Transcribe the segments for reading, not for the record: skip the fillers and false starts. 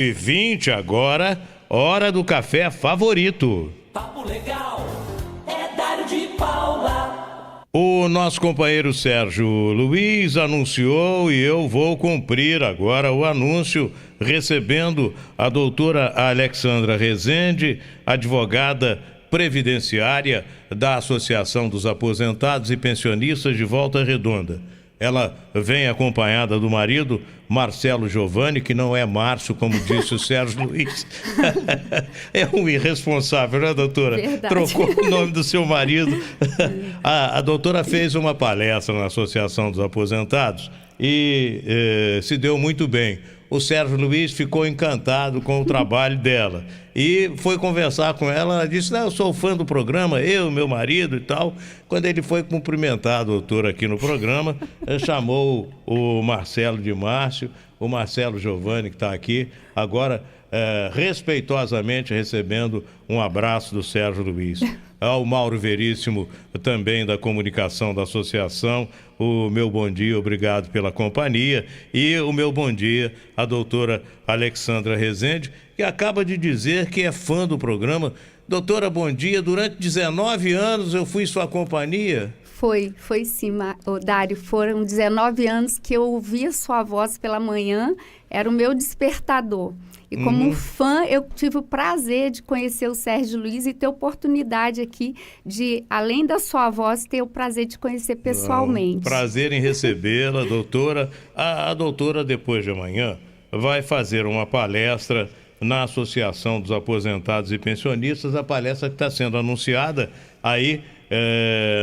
E 20 agora, hora do café favorito. Papo legal, é Dário de Paula. O nosso companheiro Sérgio Luiz anunciou e eu vou cumprir agora o anúncio, recebendo a doutora Alexandra Rezende, advogada previdenciária da Associação dos Aposentados e Pensionistas de Volta Redonda. Ela vem acompanhada do marido, Marcelo Giovanni, que não é Márcio, como disse o Sérgio Luiz. É um irresponsável, né, doutora? Verdade. Trocou o nome do seu marido. A doutora fez uma palestra na Associação dos Aposentados e se deu muito bem. O Sérgio Luiz ficou encantado com o trabalho dela e foi conversar com ela. Ela disse: eu sou fã do programa, eu, meu marido e tal. Quando ele foi cumprimentar a doutora aqui no programa, chamou o Marcelo de Márcio, o Marcelo Giovanni, que está aqui agora, respeitosamente recebendo um abraço do Sérgio Luiz. Ao Mauro Veríssimo, também da comunicação da associação, o meu bom dia, obrigado pela companhia. E o meu bom dia à doutora Alexandra Rezende, que acaba de dizer que é fã do programa. Doutora, bom dia. Durante 19 anos eu fui sua companhia. Foi sim, Dário. Foram 19 anos que eu ouvia sua voz pela manhã, era o meu despertador. E como um fã, eu tive o prazer de conhecer o Sérgio Luiz e ter oportunidade aqui de, além da sua voz, ter o prazer de conhecer pessoalmente. Prazer em recebê-la, doutora. A doutora, depois de amanhã, vai fazer uma palestra na Associação dos Aposentados e Pensionistas, a palestra que está sendo anunciada aí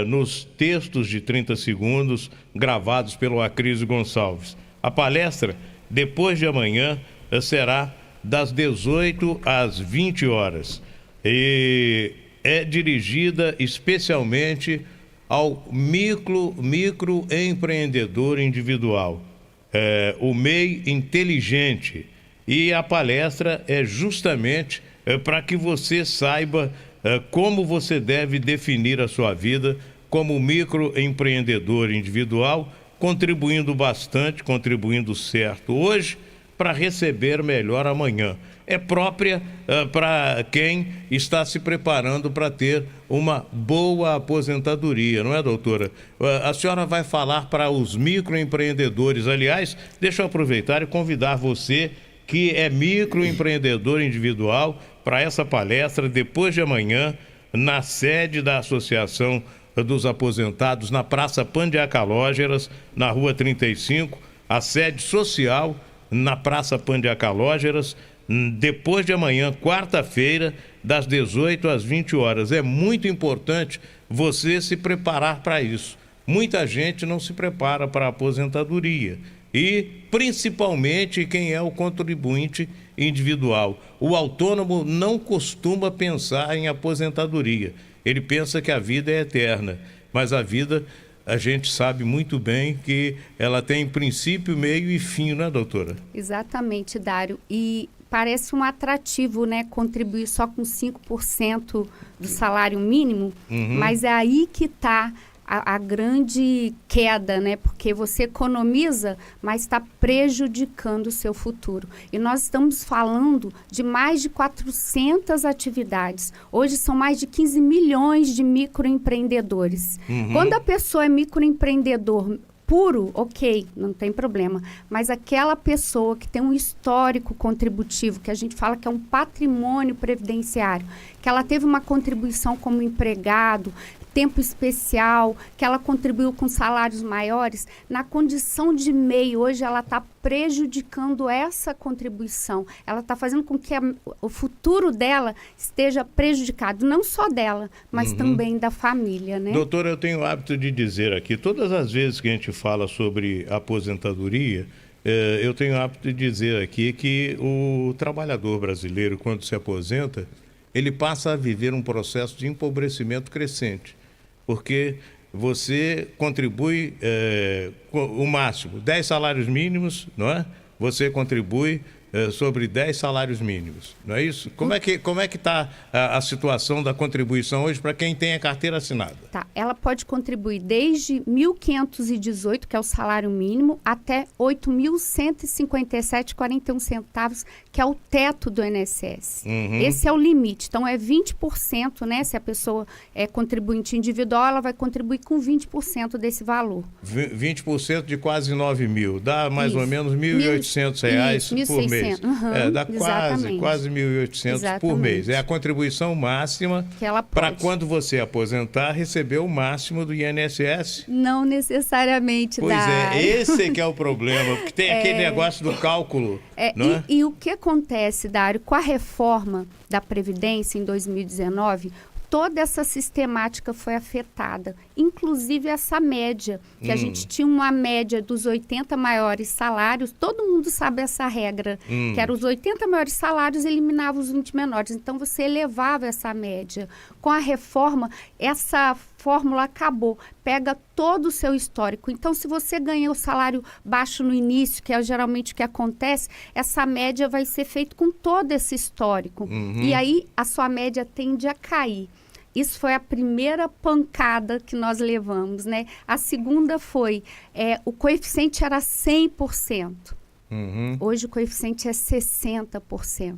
nos textos de 30 segundos gravados pelo Acrisio Gonçalves. A palestra, depois de amanhã, será das 18 às 20 horas e é dirigida especialmente ao microempreendedor individual, o MEI inteligente. E a palestra é justamente para que você saiba como você deve definir a sua vida como microempreendedor individual, contribuindo bastante, contribuindo certo hoje, para receber melhor amanhã. É própria para quem está se preparando para ter uma boa aposentadoria, não é, doutora? A senhora vai falar para os microempreendedores. Aliás, deixa eu aproveitar e convidar você que é microempreendedor individual para essa palestra depois de amanhã na sede da Associação dos Aposentados, na Praça Pandiacalógeras, na Rua 35, a sede social na Praça Pandiacalógeras, depois de amanhã, quarta-feira, das 18 às 20 horas. É muito importante você se preparar para isso. Muita gente não se prepara para a aposentadoria e, principalmente, quem é o contribuinte individual. O autônomo não costuma pensar em aposentadoria. Ele pensa que a vida é eterna, mas a vida, a gente sabe muito bem que ela tem princípio, meio e fim, né, doutora? Exatamente, Dário. E parece um atrativo, né, contribuir só com 5% do salário mínimo, mas é aí que está a grande queda, né? Porque você economiza, mas está prejudicando o seu futuro. E nós estamos falando de mais de 400 atividades. Hoje são mais de 15 milhões de microempreendedores. Quando a pessoa é microempreendedor puro, ok, não tem problema. Mas aquela pessoa que tem um histórico contributivo, que a gente fala que é um patrimônio previdenciário, que ela teve uma contribuição como empregado, tempo especial, que ela contribuiu com salários maiores, na condição de MEI, hoje ela está prejudicando essa contribuição. Ela está fazendo com que o futuro dela esteja prejudicado, não só dela, mas também da família, né? Doutora, eu tenho o hábito de dizer aqui, todas as vezes que a gente fala sobre aposentadoria, eu tenho o hábito de dizer aqui que o trabalhador brasileiro, quando se aposenta, ele passa a viver um processo de empobrecimento crescente, porque você contribui o máximo, 10 salários mínimos, não é? Você contribui sobre 10 salários mínimos, não é isso? Como é que está a situação da contribuição hoje para quem tem a carteira assinada? Tá, ela pode contribuir desde 1.518, que é o salário mínimo, até 8.157,41 centavos, que é o teto do INSS. Esse é o limite. Então, é 20%, né? Se a pessoa é contribuinte individual, ela vai contribuir com 20% desse valor. 20% de quase 9 mil, dá mais ou menos R$ 1.800 por mês. Dá quase 1.800 por mês. É a contribuição máxima para quando você aposentar, receber o máximo do INSS? Não necessariamente, Pois esse que é o problema, porque tem aquele negócio do cálculo. E o que acontece, Dário, com a reforma da Previdência em 2019, toda essa sistemática foi afetada, inclusive essa média, que a gente tinha uma média dos 80 maiores salários, todo mundo sabe essa regra, que era os 80 maiores salários eliminavam os 20 menores, então você elevava essa média. Com a reforma, essa fórmula acabou, pega todo o seu histórico. Então, se você ganha o salário baixo no início, que é geralmente o que acontece, essa média vai ser feita com todo esse histórico. E aí, a sua média tende a cair. Isso foi a primeira pancada que nós levamos, né? A segunda foi, o coeficiente era 100%. Hoje o coeficiente é 60%.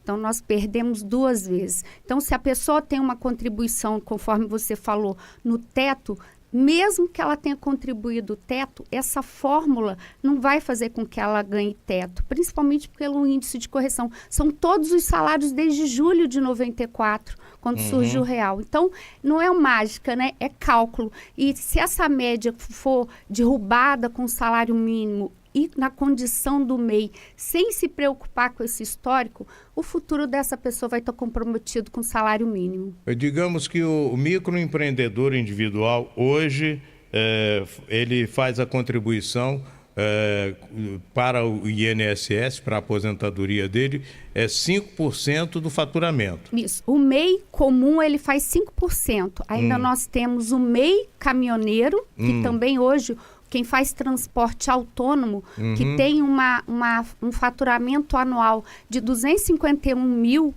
Então, nós perdemos 2 vezes. Então, se a pessoa tem uma contribuição, conforme você falou, no teto, mesmo que ela tenha contribuído o teto, essa fórmula não vai fazer com que ela ganhe teto, principalmente pelo índice de correção. São todos os salários desde julho de 94, quando surgiu o real. Então, não é mágica, né? É cálculo. E se essa média for derrubada com o salário mínimo e na condição do MEI, sem se preocupar com esse histórico, o futuro dessa pessoa vai estar comprometido com o salário mínimo. Digamos que o microempreendedor individual, hoje, ele faz a contribuição para o INSS, para a aposentadoria dele, é 5% do faturamento. Isso. O MEI comum, ele faz 5%. Ainda nós temos o MEI caminhoneiro, que também hoje... Quem faz transporte autônomo, que tem um faturamento anual de 251 mil,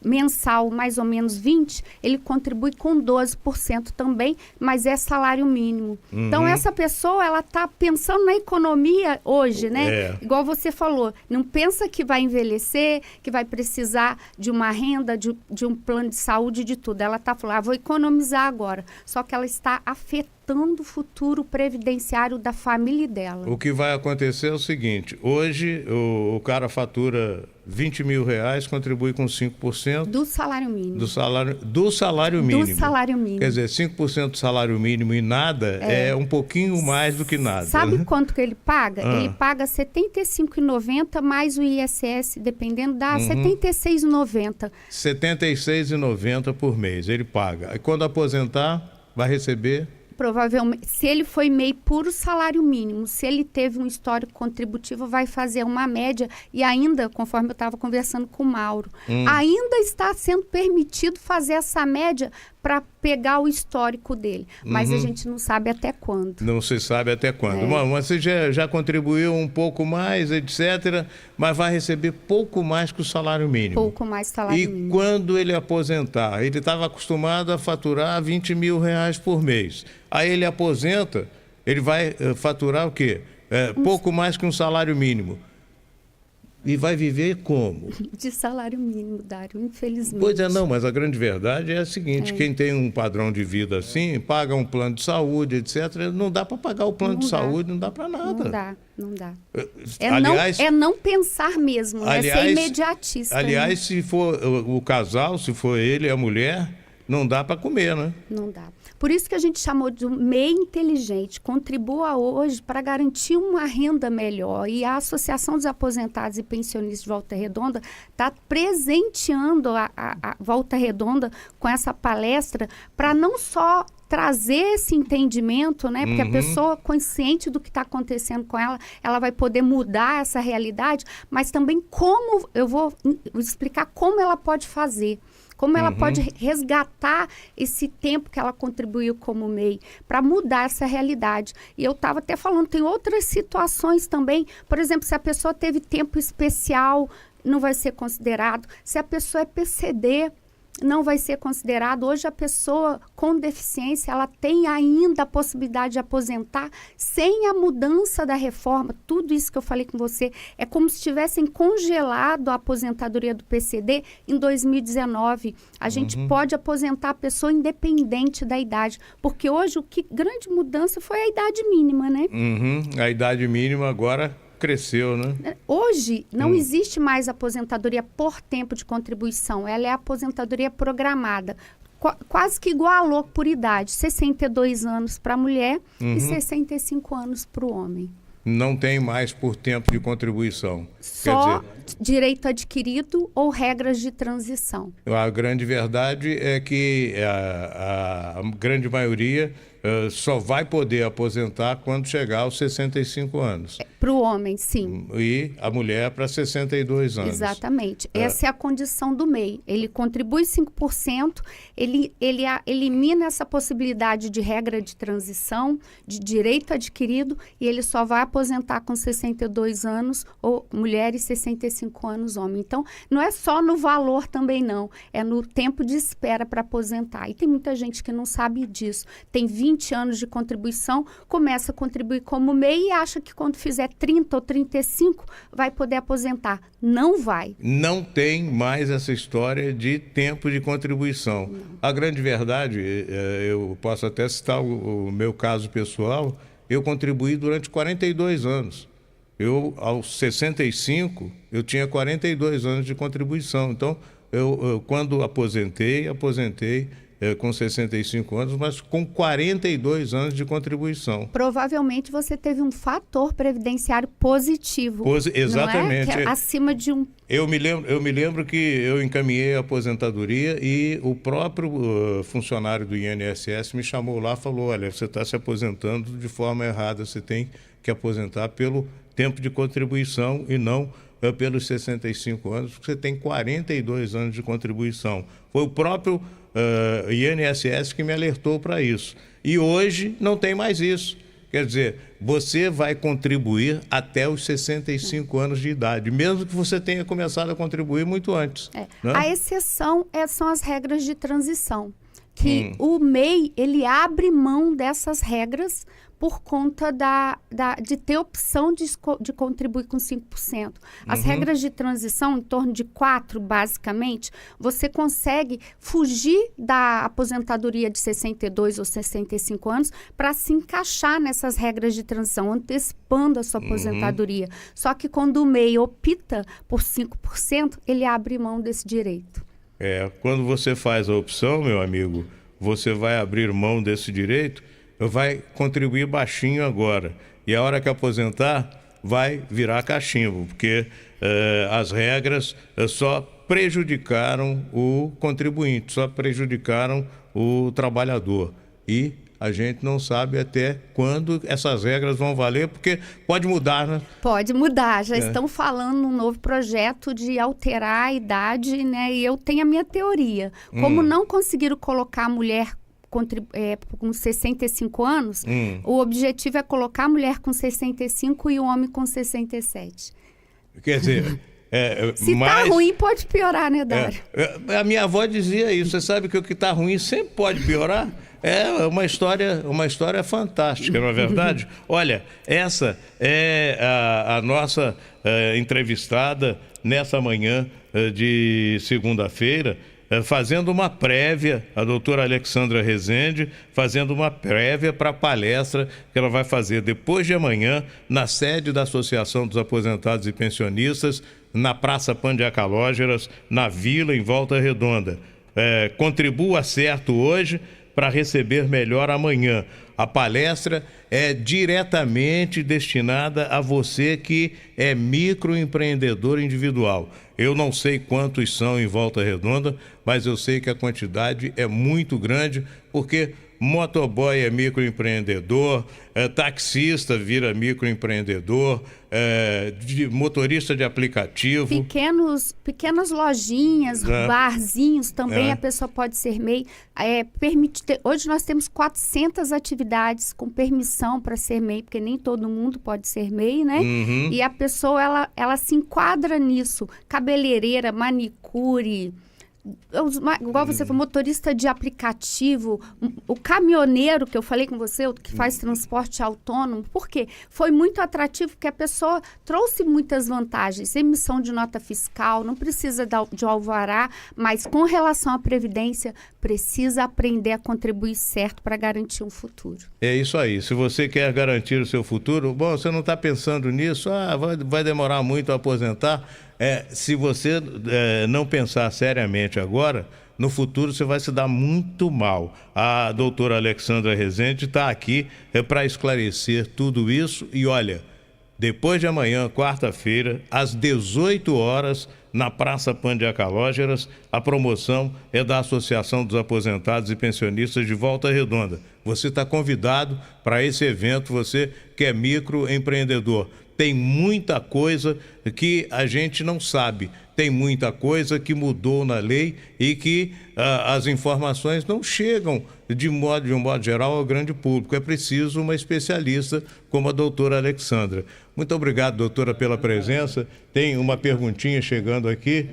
mensal mais ou menos 20, ele contribui com 12% também, mas é salário mínimo. Então, essa pessoa, ela está pensando na economia hoje, né? Igual você falou, não pensa que vai envelhecer, que vai precisar de uma renda, de um plano de saúde, de tudo. Ela está falando, vou economizar agora. Só que ela está afetando o futuro previdenciário da família dela. O que vai acontecer é o seguinte, hoje o cara fatura R$20 mil, contribui com 5%. Do salário mínimo. Do salário mínimo. Do salário mínimo. Quer dizer, 5% do salário mínimo e nada é um pouquinho mais do que nada. Sabe quanto que ele paga? Ele paga R$ 75,90 mais o ISS, dependendo, dá R$ 76,90. R$ 76,90 por mês ele paga. Aí quando aposentar, vai receber... Provavelmente, se ele foi MEI puro salário mínimo, se ele teve um histórico contributivo, vai fazer uma média e ainda, conforme eu estava conversando com o Mauro, ainda está sendo permitido fazer essa média para pegar o histórico dele. Mas a gente não sabe até quando. Não se sabe até quando. Mas você já contribuiu um pouco mais, etc., mas vai receber pouco mais que o salário mínimo. Pouco mais salário mínimo. E quando ele aposentar, ele estava acostumado a faturar R$20 mil por mês. Aí ele aposenta, ele vai faturar o quê? Pouco mais que um salário mínimo. E vai viver como? De salário mínimo, Dário, infelizmente. Pois é, não, mas a grande verdade é a seguinte, quem tem um padrão de vida assim, paga um plano de saúde, etc., não dá para pagar o plano de saúde, não dá para nada. Não dá. Aliás, não pensar mesmo, é ser imediatista. Aliás, se for o casal, se for ele e a mulher, não dá para comer, né? Não dá. Por isso que a gente chamou de MEI inteligente. Contribua hoje para garantir uma renda melhor. E a Associação dos Aposentados e Pensionistas de Volta Redonda está presenteando a Volta Redonda com essa palestra para não só trazer esse entendimento, né? Porque a pessoa consciente do que está acontecendo com ela, ela vai poder mudar essa realidade, mas também como, eu vou explicar como ela pode fazer. como ela pode resgatar esse tempo que ela contribuiu como MEI, para mudar essa realidade. E eu estava até falando, tem outras situações também, por exemplo, se a pessoa teve tempo especial, não vai ser considerado. Se a pessoa é PCD, não vai ser considerado. Hoje a pessoa com deficiência, ela tem ainda a possibilidade de aposentar sem a mudança da reforma. Tudo isso que eu falei com você é como se tivessem congelado a aposentadoria do PCD em 2019. A gente pode aposentar a pessoa independente da idade, porque hoje grande mudança foi a idade mínima, né? A idade mínima agora cresceu, né? Hoje não existe mais aposentadoria por tempo de contribuição, ela é aposentadoria programada. Quase que igualou por idade, 62 anos para a mulher e 65 anos para o homem. Não tem mais por tempo de contribuição. Só direito adquirido ou regras de transição. A grande verdade é que a grande maioria só vai poder aposentar quando chegar aos 65 anos. Para o homem, sim. E a mulher para 62 anos. Exatamente. Essa é a condição do MEI. Ele contribui 5%, ele elimina essa possibilidade de regra de transição, de direito adquirido, e ele só vai aposentar com 62 anos, ou mulher e 65 anos homem. Então, não é só no valor também não, é no tempo de espera para aposentar. E tem muita gente que não sabe disso. Tem 20 anos de contribuição, começa a contribuir como MEI e acha que quando fizer 30 ou 35 vai poder aposentar. Não vai. Não tem mais essa história de tempo de contribuição. A grande verdade, eu posso até citar o meu caso pessoal, eu contribuí durante 42 anos. Eu, aos 65, eu tinha 42 anos de contribuição. Então, eu quando aposentei com 65 anos, mas com 42 anos de contribuição. Provavelmente você teve um fator previdenciário positivo. Exatamente. Não é? Que é acima de um... Eu me lembro que eu encaminhei a aposentadoria e o próprio funcionário do INSS me chamou lá e falou, olha, você está se aposentando de forma errada, você tem que aposentar pelo tempo de contribuição e não pelos 65 anos, porque você tem 42 anos de contribuição. Foi o próprio INSS que me alertou para isso. E hoje não tem mais isso. Quer dizer, você vai contribuir até os 65 anos de idade, mesmo que você tenha começado a contribuir muito antes. Né? A exceção são as regras de transição, que o MEI, ele abre mão dessas regras por conta de ter opção de contribuir com 5%. As regras de transição, em torno de 4, basicamente, você consegue fugir da aposentadoria de 62 ou 65 anos para se encaixar nessas regras de transição, antecipando a sua aposentadoria. Só que quando o MEI opta por 5%, ele abre mão desse direito. Quando você faz a opção, meu amigo, você vai abrir mão desse direito, vai contribuir baixinho agora. E a hora que aposentar, vai virar cachimbo, porque as regras só prejudicaram o contribuinte, só prejudicaram o trabalhador. E a gente não sabe até quando essas regras vão valer, porque pode mudar, né? Pode mudar. Já estão falando num novo projeto de alterar a idade, né? E eu tenho a minha teoria. Como não conseguiram colocar a mulher com 65 anos, o objetivo é colocar a mulher com 65 e o homem com 67. Quer dizer... Se tá ruim, pode piorar, né, Dário? A minha avó dizia isso. Você sabe que o que tá ruim sempre pode piorar? É uma história fantástica, não é verdade? Olha, essa é a nossa entrevistada nessa manhã de segunda-feira, fazendo uma prévia, a doutora Alexandra Rezende, fazendo uma prévia para a palestra que ela vai fazer depois de amanhã, na sede da Associação dos Aposentados e Pensionistas, na Praça Pandiacalógeras, na Vila, em Volta Redonda. Contribua certo hoje para receber melhor amanhã. A palestra é diretamente destinada a você que é microempreendedor individual. Eu não sei quantos são em Volta Redonda, mas eu sei que a quantidade é muito grande, porque motoboy é microempreendedor, taxista vira microempreendedor, motorista de aplicativo. Pequenas lojinhas, barzinhos também a pessoa pode ser MEI. Hoje nós temos 400 atividades com permissão para ser MEI, porque nem todo mundo pode ser MEI, né? E a pessoa, ela se enquadra nisso. Cabeleireira, manicure, igual você falou, motorista de aplicativo, o caminhoneiro que eu falei com você, o que faz transporte autônomo. Por quê? Foi muito atrativo porque a pessoa trouxe muitas vantagens. Emissão de nota fiscal, não precisa de alvará, mas com relação à Previdência, precisa aprender a contribuir certo para garantir um futuro. É isso aí. Se você quer garantir o seu futuro, bom, você não está pensando nisso, vai demorar muito a aposentar. Se você não pensar seriamente agora, no futuro você vai se dar muito mal. A doutora Alexandra Rezende está aqui para esclarecer tudo isso. E olha, depois de amanhã, quarta-feira, às 18 horas, na Praça Pan de Acalógeras, a promoção é da Associação dos Aposentados e Pensionistas de Volta Redonda. Você está convidado para esse evento, você que é microempreendedor. Tem muita coisa que a gente não sabe, tem muita coisa que mudou na lei e que as informações não chegam de um modo geral ao grande público. É preciso uma especialista como a doutora Alexandra. Muito obrigado, doutora, pela presença. Tem uma perguntinha chegando aqui.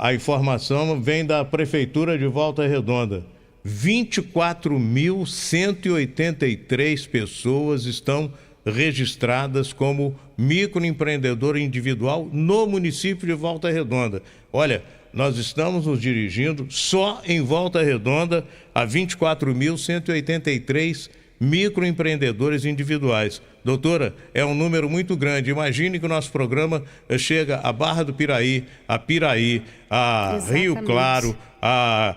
A informação vem da Prefeitura de Volta Redonda. 24.183 pessoas estão registradas como microempreendedor individual no município de Volta Redonda. Olha, nós estamos nos dirigindo só em Volta Redonda a 24.183 microempreendedores individuais. Doutora, é um número muito grande. Imagine que o nosso programa chega a Barra do Piraí, a Piraí, a Rio Claro, a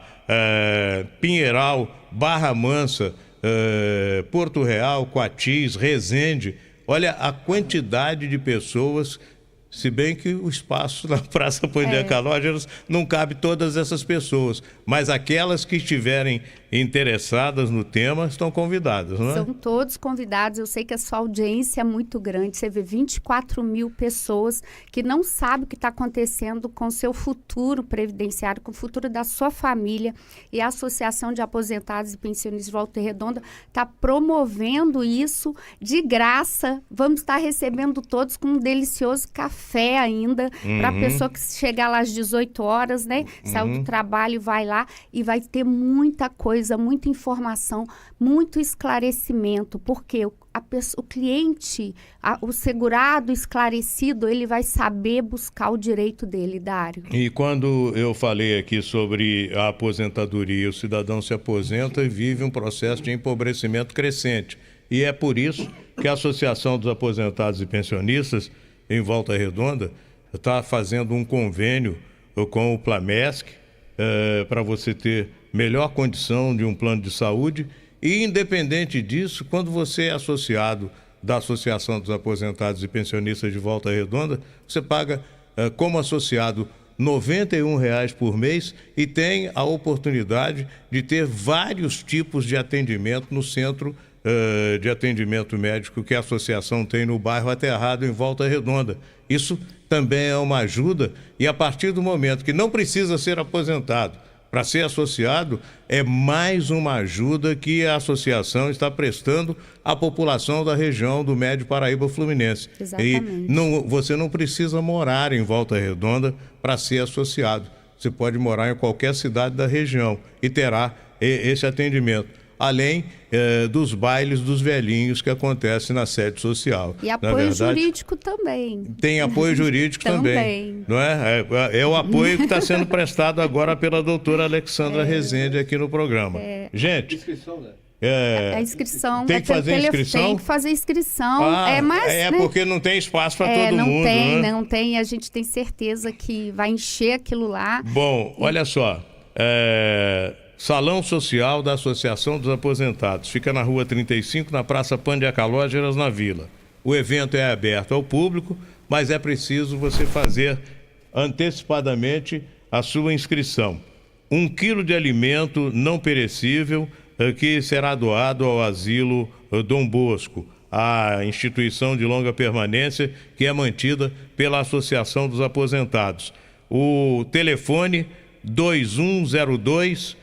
Pinheiral, Barra Mansa, Porto Real, Coatis, Resende. Olha a quantidade de pessoas, se bem que o espaço na Praça Pan de Acalógeras não cabe todas essas pessoas, mas aquelas que estiverem interessadas no tema estão convidadas, não é? São todos convidados. Eu sei que a sua audiência é muito grande. Você vê 24 mil pessoas que não sabem o que está acontecendo com o seu futuro previdenciário, com o futuro da sua família. E a Associação de Aposentados e Pensionistas de Volta Redonda está promovendo isso de graça. Vamos estar recebendo todos com um delicioso café ainda, para a pessoa que chegar lá às 18 horas, né? Saiu do trabalho e vai lá e vai ter muita coisa, muita informação, muito esclarecimento, porque o cliente, o segurado esclarecido, ele vai saber buscar o direito dele, Dário. E quando eu falei aqui sobre a aposentadoria, o cidadão se aposenta e vive um processo de empobrecimento crescente. E é por isso que a Associação dos Aposentados e Pensionistas, em Volta Redonda, está fazendo um convênio com o Plamesc para você ter melhor condição de um plano de saúde. E, independente disso, quando você é associado da Associação dos Aposentados e Pensionistas de Volta Redonda, você paga, como associado, R$ 91,00 por mês e tem a oportunidade de ter vários tipos de atendimento no centro de atendimento médico que a associação tem no bairro Aterrado, em Volta Redonda. Isso também é uma ajuda, e a partir do momento que não precisa ser aposentado para ser associado, é mais uma ajuda que a associação está prestando à população da região do Médio Paraíba Fluminense. Exatamente. E você não precisa morar em Volta Redonda para ser associado. Você pode morar em qualquer cidade da região e terá esse atendimento. Além dos bailes dos velhinhos que acontecem na sede social. E apoio jurídico também. Tem apoio jurídico também. Não é? É o apoio que está sendo prestado agora pela doutora Alexandra Rezende aqui no programa. Gente... Inscrição, né? A inscrição... Tem que fazer inscrição? Tem que fazer inscrição. Porque não tem espaço para todo mundo. Não tem. A gente tem certeza que vai encher aquilo lá. Bom, olha só. Salão Social da Associação dos Aposentados. Fica na Rua 35, na Praça Pan de Acalógeras, na Vila. O evento é aberto ao público, mas é preciso você fazer antecipadamente a sua inscrição. 1 quilo de alimento não perecível que será doado ao Asilo Dom Bosco, a instituição de longa permanência que é mantida pela Associação dos Aposentados. O telefone 2102-1918,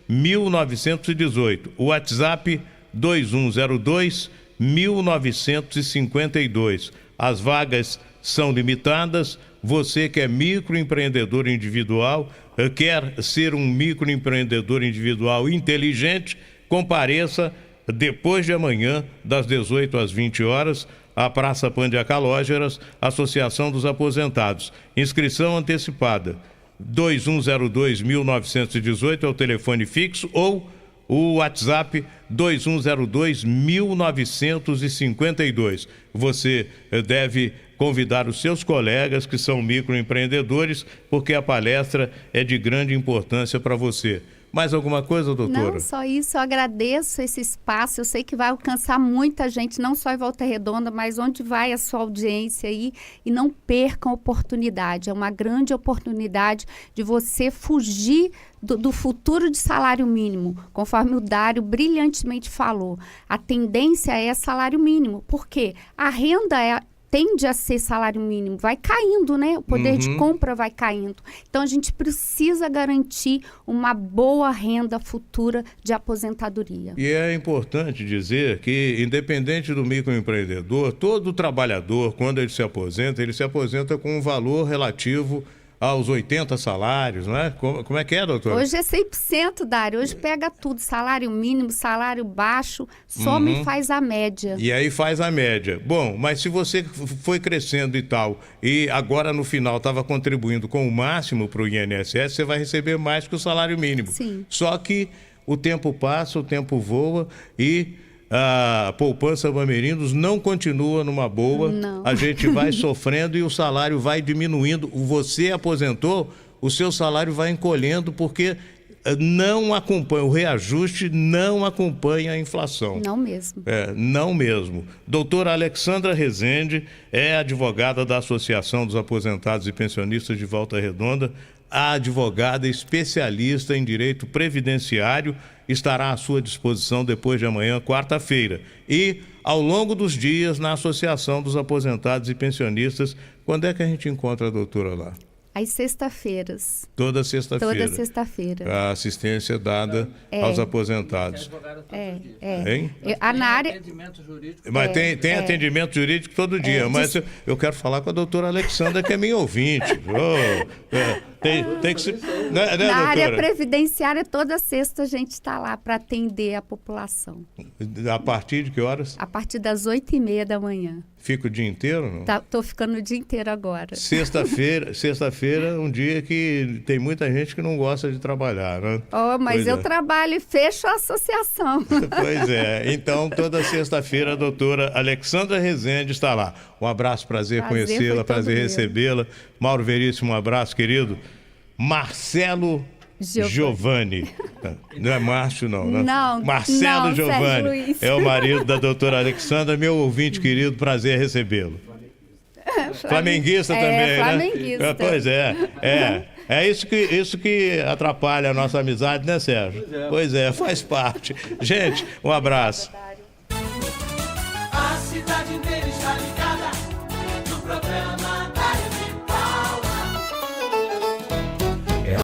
2102-1918. O WhatsApp 2102-1952. As vagas são limitadas. Você que é microempreendedor individual, quer ser um microempreendedor individual inteligente, compareça depois de amanhã, das 18 às 20 horas, à Praça Pandia Calógeras, Associação dos Aposentados. Inscrição antecipada. 2102-1918 é o telefone fixo ou o WhatsApp 2102-1952. Você deve convidar os seus colegas que são microempreendedores, porque a palestra é de grande importância para você. Mais alguma coisa, doutora? Não, só isso. Eu agradeço esse espaço. Eu sei que vai alcançar muita gente, não só em Volta Redonda, mas onde vai a sua audiência aí. E não percam a oportunidade. É uma grande oportunidade de você fugir do futuro de salário mínimo, conforme o Dário brilhantemente falou. A tendência é salário mínimo. Por quê? A renda tende a ser salário mínimo, vai caindo, né? O poder de compra vai caindo. Então, a gente precisa garantir uma boa renda futura de aposentadoria. E é importante dizer que, independente do microempreendedor, todo trabalhador, quando ele se aposenta com um valor relativo aos 80 salários, não é? Como é que é, doutora? Hoje é 100%, Dário. Hoje pega tudo, salário mínimo, salário baixo, soma e faz a média. E aí faz a média. Bom, mas se você foi crescendo e tal, e agora no final estava contribuindo com o máximo para o INSS, você vai receber mais que o salário mínimo. Sim. Só que o tempo passa, o tempo voa e a poupança Bamerindos não continua numa boa. Não. A gente vai sofrendo e o salário vai diminuindo. Você aposentou, o seu salário vai encolhendo porque não acompanha, o reajuste não acompanha a inflação. Não mesmo. Não mesmo. Doutora Alexandra Rezende é advogada da Associação dos Aposentados e Pensionistas de Volta Redonda, a advogada especialista em direito previdenciário, estará à sua disposição depois de amanhã, quarta-feira. E ao longo dos dias na Associação dos Aposentados e Pensionistas. Quando é que a gente encontra a doutora lá? Às sextas-feiras. Toda sexta-feira. Toda sexta-feira. A assistência dada aos aposentados. Hein? Na área... Atendimento jurídico. Mas tem atendimento jurídico todo dia. Mas eu quero falar com a doutora Alexandra, que é minha ouvinte. Tem que ser... Né, Na área doutora? previdenciária, toda sexta a gente está lá para atender a população. A partir de que horas? A partir das 8h30 da manhã. Fica o dia inteiro, não? Tô ficando o dia inteiro agora. Sexta-feira, um dia que tem muita gente que não gosta de trabalhar, né? Mas Pois eu é. trabalho e fecho a associação. Pois é. Então, toda sexta-feira, a doutora Alexandra Rezende está lá. Um abraço, prazer conhecê-la, foi prazer todo meu. recebê-la. Mauro Veríssimo, um abraço, querido. Marcelo Giovanni. Não é Márcio, não, né? Não, Marcelo não, Giovanni. Sérgio Luiz. É o marido da doutora Alexandra, meu ouvinte querido, prazer recebê-lo. Flamenguista também, flamenguista. né? Pois é. É isso que atrapalha a nossa amizade, né, Sérgio? Pois é, faz parte. Gente, um abraço. A cidade inteira está ligada.